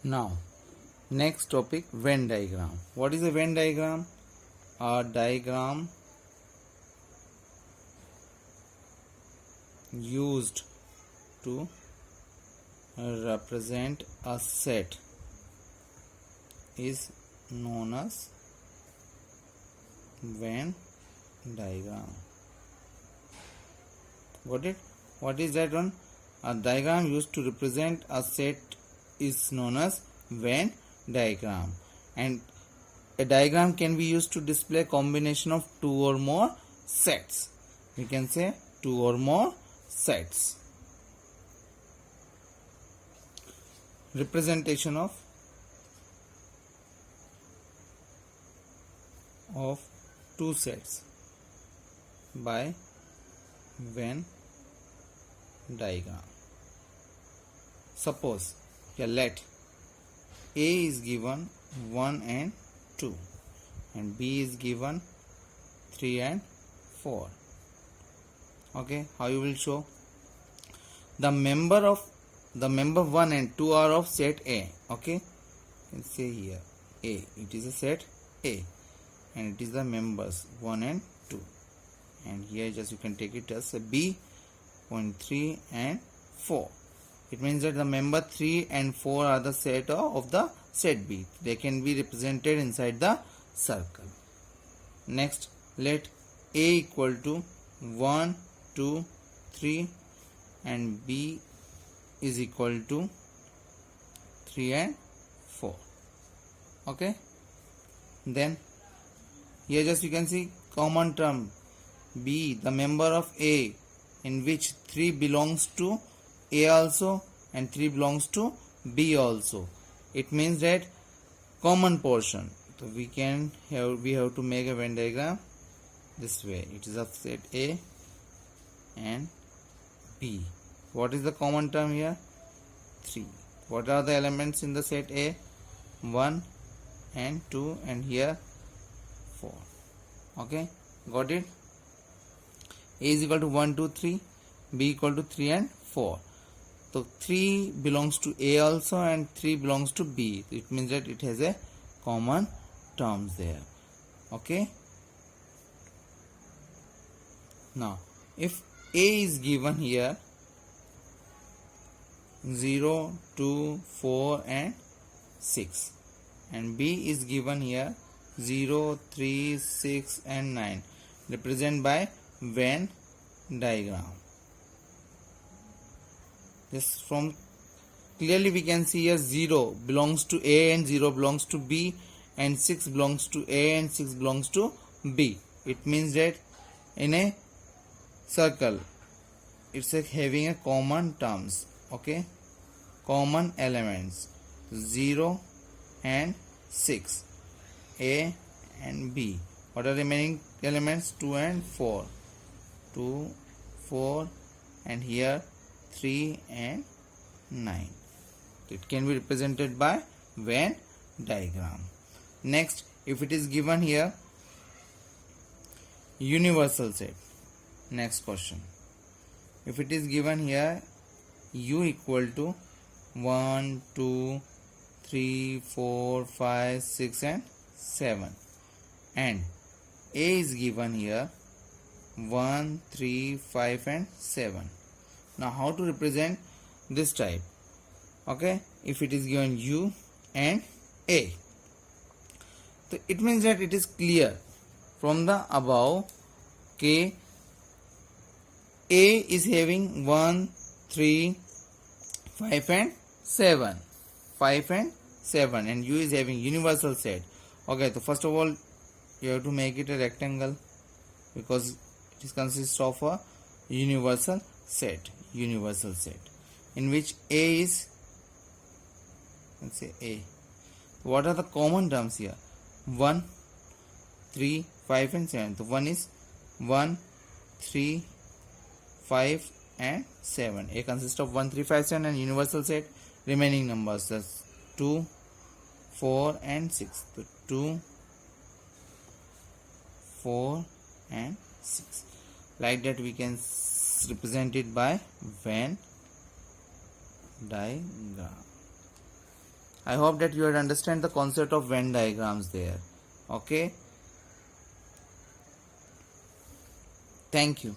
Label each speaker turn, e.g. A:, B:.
A: Now, next topic, Venn diagram. What is a Venn diagram? A diagram used to represent a set is known as Venn diagram. Got it? What is that one? A diagram used to represent a set is known as Venn diagram, and a diagram can be used to display a combination of two or more sets. We can say two or more sets. Representation of two sets by Venn diagram. Suppose let A is given 1 and 2 and B is given 3 and 4. Okay, how you will show? The member 1 and 2 are of set A. Okay, you can say here A, it is a set A and it is the members 1 and 2, and here just you can take it as a B, 3 and 4. It means that the member 3 and 4 are the set of the set B. They can be represented inside the circle. Next, let A equal to 1, 2, 3 and B is equal to 3 and 4. Okay. Then here just you can see common term B, the member of A, in which 3 belongs to A also and 3 belongs to B also. It means that common portion. So we have to make a Venn diagram this way. It is of set A and B. What is the common term here? 3. What are the elements in the set A? 1 and 2 and here 4. Okay, got it? A is equal to 1, 2, 3. B equal to 3 and 4. So 3 belongs to A also and 3 belongs to B. It means that it has a common terms there. Okay. Now, if A is given here 0, 2, 4 and 6 and B is given here 0, 3, 6 and 9, represented by Venn diagram. Just from clearly we can see here 0 belongs to A and 0 belongs to B and 6 belongs to A and 6 belongs to B. It means that in a circle it's having a common terms. Okay, common elements 0 and 6, A and B. What are remaining elements? 2 and 4. 2, 4 and here 3 and 9. It can be represented by Venn diagram. Next, if it is given here universal set. Next question. If it is given here U equal to 1, 2, 3, 4, 5, 6 and 7 and A is given here 1, 3, 5 and 7. Now how to represent this type? Okay, if it is given U and A, so it means that it is clear from the above. Okay, A is having 1, 3, 5 and 7, 5 and 7 and U is having universal set. Okay, so first of all you have to make it a rectangle because it consists of a universal set in which A is, let's say A. What are the common terms here? 1, 3, 5 and 7. So 1 is 1, 3, 5 and 7. A consists of 1, 3, 5, 7 and universal set. Remaining numbers, that's 2, 4 and 6. So 2, 4 and 6. Like that we can represent it by Venn diagram. I hope that you had understand the concept of Venn diagrams there. Okay. Thank you.